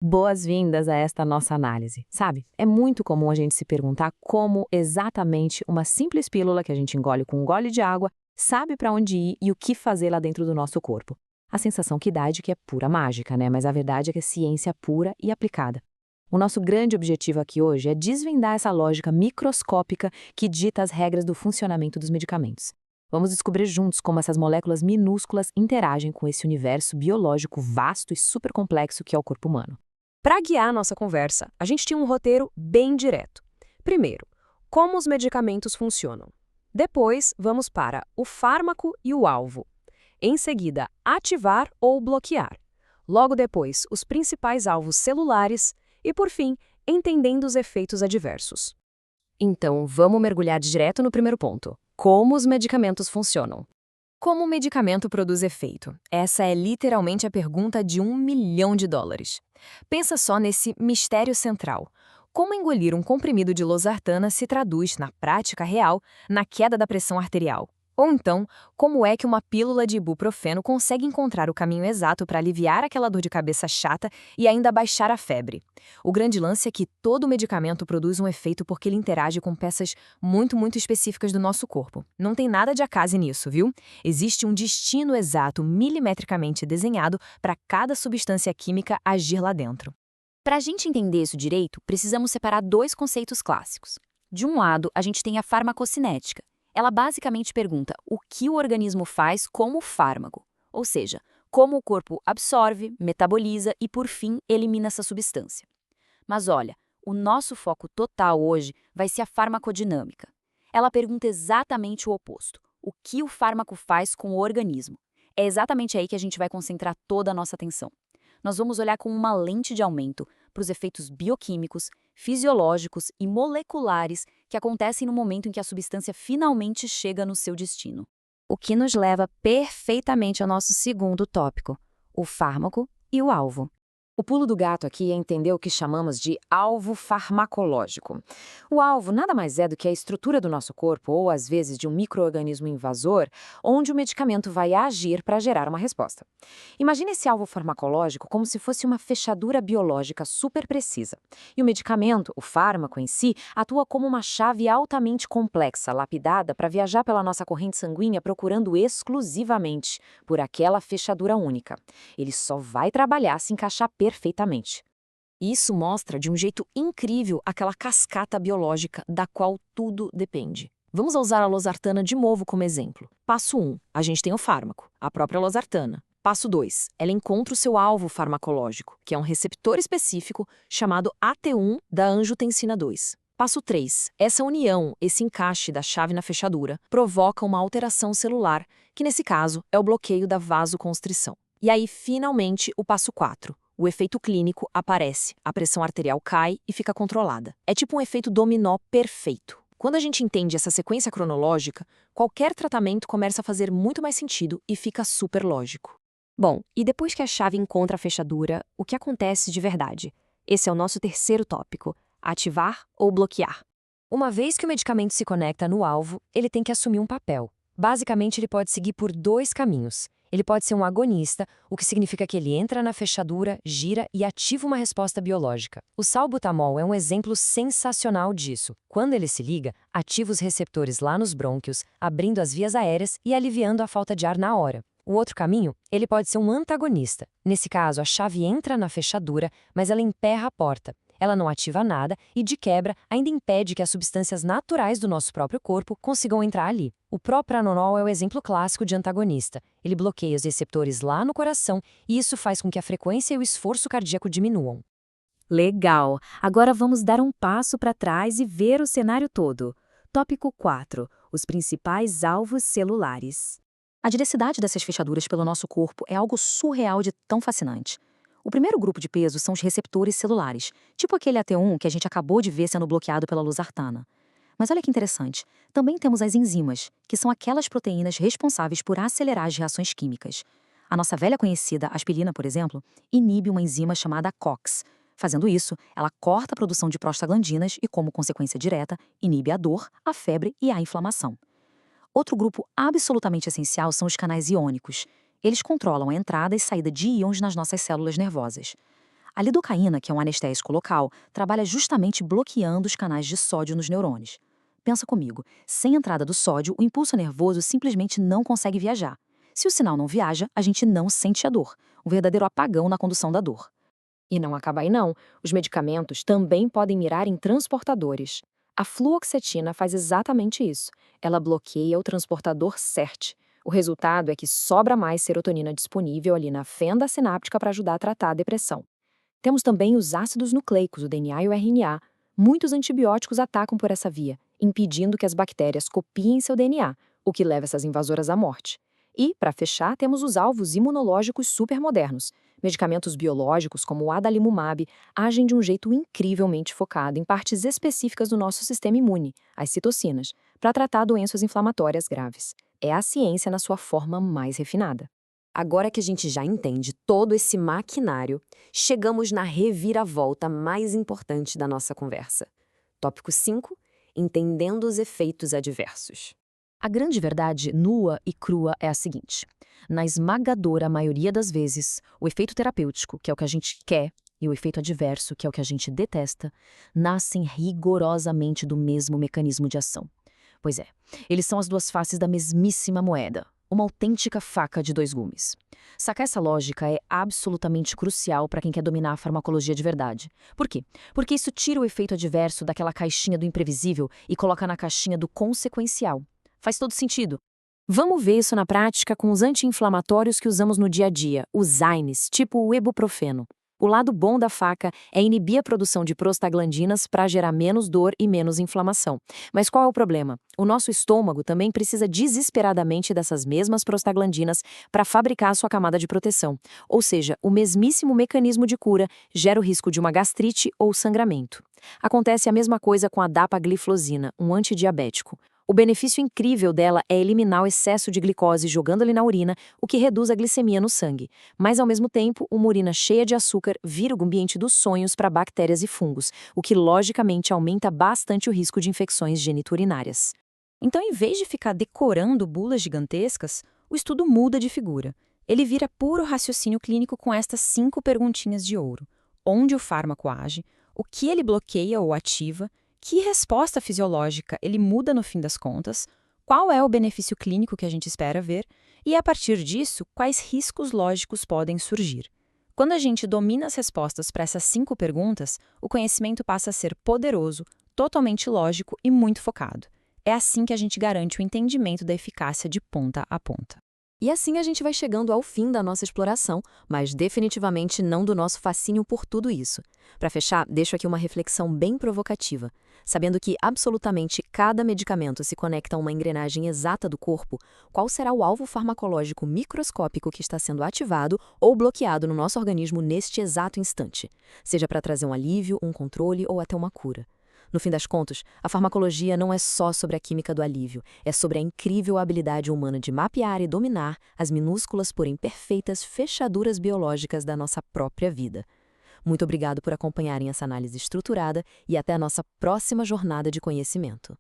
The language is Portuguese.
Boas-vindas a esta nossa análise. Sabe, é muito comum a gente se perguntar como exatamente uma simples pílula que a gente engole com um gole de água sabe para onde ir e o que fazer lá dentro do nosso corpo. A sensação que dá é de que é pura mágica, né? Mas a verdade é que é ciência pura e aplicada. O nosso grande objetivo aqui hoje é desvendar essa lógica microscópica que dita as regras do funcionamento dos medicamentos. Vamos descobrir juntos como essas moléculas minúsculas interagem com esse universo biológico vasto e super complexo que é o corpo humano. Para guiar nossa conversa, a gente tinha um roteiro bem direto. Primeiro, como os medicamentos funcionam. Depois, vamos para o fármaco e o alvo. Em seguida, ativar ou bloquear. Logo depois, os principais alvos celulares. E, por fim, entendendo os efeitos adversos. Então, vamos mergulhar direto no primeiro ponto. Como os medicamentos funcionam. Como o medicamento produz efeito? Essa é literalmente a pergunta de $1 milhão. Pensa só nesse mistério central. Como engolir um comprimido de losartana se traduz, na prática real, na queda da pressão arterial? Ou então, como é que uma pílula de ibuprofeno consegue encontrar o caminho exato para aliviar aquela dor de cabeça chata e ainda baixar a febre? O grande lance é que todo medicamento produz um efeito porque ele interage com peças muito específicas do nosso corpo. Não tem nada de acaso nisso, viu? Existe um destino exato, milimetricamente desenhado para cada substância química agir lá dentro. Para a gente entender isso direito, precisamos separar dois conceitos clássicos. De um lado, a gente tem a farmacocinética. Ela basicamente pergunta o que o organismo faz como fármaco, ou seja, como o corpo absorve, metaboliza e, por fim, elimina essa substância. Mas olha, o nosso foco total hoje vai ser a farmacodinâmica. Ela pergunta exatamente o oposto, o que o fármaco faz com o organismo. É exatamente aí que a gente vai concentrar toda a nossa atenção. Nós vamos olhar com uma lente de aumento para os efeitos bioquímicos, fisiológicos e moleculares que acontecem no momento em que a substância finalmente chega no seu destino. O que nos leva perfeitamente ao nosso segundo tópico, o fármaco e o alvo. O pulo do gato aqui é entender o que chamamos de alvo farmacológico. O alvo nada mais é do que a estrutura do nosso corpo, ou às vezes de um micro-organismo invasor, onde o medicamento vai agir para gerar uma resposta. Imagine esse alvo farmacológico como se fosse uma fechadura biológica super precisa. E o medicamento, o fármaco em si, atua como uma chave altamente complexa, lapidada para viajar pela nossa corrente sanguínea procurando exclusivamente por aquela fechadura única. Ele só vai trabalhar se encaixar perfeitamente. Isso mostra de um jeito incrível aquela cascata biológica da qual tudo depende. Vamos usar a losartana de novo como exemplo. Passo 1, a gente tem o fármaco, a própria losartana. Passo 2, ela encontra o seu alvo farmacológico, que é um receptor específico chamado AT1 da angiotensina 2. Passo 3, essa união, esse encaixe da chave na fechadura, provoca uma alteração celular, que nesse caso é o bloqueio da vasoconstrição. E aí, finalmente, o passo 4. O efeito clínico aparece, a pressão arterial cai e fica controlada. É tipo um efeito dominó perfeito. Quando a gente entende essa sequência cronológica, qualquer tratamento começa a fazer muito mais sentido e fica super lógico. Bom, e depois que a chave encontra a fechadura, o que acontece de verdade? Esse é o nosso terceiro tópico, ativar ou bloquear. Uma vez que o medicamento se conecta no alvo, ele tem que assumir um papel. Basicamente, ele pode seguir por dois caminhos. Ele pode ser um agonista, o que significa que ele entra na fechadura, gira e ativa uma resposta biológica. O salbutamol é um exemplo sensacional disso. Quando ele se liga, ativa os receptores lá nos brônquios, abrindo as vias aéreas e aliviando a falta de ar na hora. O outro caminho, ele pode ser um antagonista. Nesse caso, a chave entra na fechadura, mas ela emperra a porta. Ela não ativa nada e, de quebra, ainda impede que as substâncias naturais do nosso próprio corpo consigam entrar ali. O propranolol é o exemplo clássico de antagonista. Ele bloqueia os receptores lá no coração e isso faz com que a frequência e o esforço cardíaco diminuam. Legal! Agora vamos dar um passo para trás e ver o cenário todo. Tópico 4. Os principais alvos celulares. A diversidade dessas fechaduras pelo nosso corpo é algo surreal de tão fascinante. O primeiro grupo de peso são os receptores celulares, tipo aquele AT1 que a gente acabou de ver sendo bloqueado pela losartana. Mas olha que interessante, também temos as enzimas, que são aquelas proteínas responsáveis por acelerar as reações químicas. A nossa velha conhecida aspirina, por exemplo, inibe uma enzima chamada COX. Fazendo isso, ela corta a produção de prostaglandinas e, como consequência direta, inibe a dor, a febre e a inflamação. Outro grupo absolutamente essencial são os canais iônicos. Eles controlam a entrada e saída de íons nas nossas células nervosas. A lidocaína, que é um anestésico local, trabalha justamente bloqueando os canais de sódio nos neurônios. Pensa comigo, sem entrada do sódio, o impulso nervoso simplesmente não consegue viajar. Se o sinal não viaja, a gente não sente a dor, um verdadeiro apagão na condução da dor. E não acaba aí não. Os medicamentos também podem mirar em transportadores. A fluoxetina faz exatamente isso. Ela bloqueia o transportador SERT. O resultado é que sobra mais serotonina disponível ali na fenda sináptica para ajudar a tratar a depressão. Temos também os ácidos nucleicos, o DNA e o RNA. Muitos antibióticos atacam por essa via, impedindo que as bactérias copiem seu DNA, o que leva essas invasoras à morte. E, para fechar, temos os alvos imunológicos supermodernos. Medicamentos biológicos, como o adalimumab, agem de um jeito incrivelmente focado em partes específicas do nosso sistema imune, as citocinas, para tratar doenças inflamatórias graves. É a ciência na sua forma mais refinada. Agora que a gente já entende todo esse maquinário, chegamos na reviravolta mais importante da nossa conversa. Tópico 5. Entendendo os efeitos adversos. A grande verdade nua e crua é a seguinte: na esmagadora maioria das vezes, o efeito terapêutico, que é o que a gente quer, e o efeito adverso, que é o que a gente detesta, nascem rigorosamente do mesmo mecanismo de ação. Pois é, eles são as duas faces da mesmíssima moeda, uma autêntica faca de dois gumes. Sacar essa lógica é absolutamente crucial para quem quer dominar a farmacologia de verdade. Por quê? Porque isso tira o efeito adverso daquela caixinha do imprevisível e coloca na caixinha do consequencial. Faz todo sentido. Vamos ver isso na prática com os anti-inflamatórios que usamos no dia a dia, os AINES, tipo o ibuprofeno. O lado bom da faca é inibir a produção de prostaglandinas para gerar menos dor e menos inflamação. Mas qual é o problema? O nosso estômago também precisa desesperadamente dessas mesmas prostaglandinas para fabricar a sua camada de proteção. Ou seja, o mesmíssimo mecanismo de cura gera o risco de uma gastrite ou sangramento. Acontece a mesma coisa com a dapagliflozina, um antidiabético. O benefício incrível dela é eliminar o excesso de glicose jogando ali na urina, o que reduz a glicemia no sangue. Mas, ao mesmo tempo, uma urina cheia de açúcar vira o ambiente dos sonhos para bactérias e fungos, o que, logicamente, aumenta bastante o risco de infecções geniturinárias. Então, em vez de ficar decorando bulas gigantescas, o estudo muda de figura. Ele vira puro raciocínio clínico com estas 5 perguntinhas de ouro. Onde o fármaco age, o que ele bloqueia ou ativa, que resposta fisiológica ele muda no fim das contas, qual é o benefício clínico que a gente espera ver e, a partir disso, quais riscos lógicos podem surgir. Quando a gente domina as respostas para essas 5 perguntas, o conhecimento passa a ser poderoso, totalmente lógico e muito focado. É assim que a gente garante o entendimento da eficácia de ponta a ponta. E assim a gente vai chegando ao fim da nossa exploração, mas definitivamente não do nosso fascínio por tudo isso. Para fechar, deixo aqui uma reflexão bem provocativa. Sabendo que absolutamente cada medicamento se conecta a uma engrenagem exata do corpo, qual será o alvo farmacológico microscópico que está sendo ativado ou bloqueado no nosso organismo neste exato instante? Seja para trazer um alívio, um controle ou até uma cura. No fim das contas, a farmacologia não é só sobre a química do alívio, é sobre a incrível habilidade humana de mapear e dominar as minúsculas, porém perfeitas fechaduras biológicas da nossa própria vida. Muito obrigado por acompanharem essa análise estruturada e até a nossa próxima jornada de conhecimento.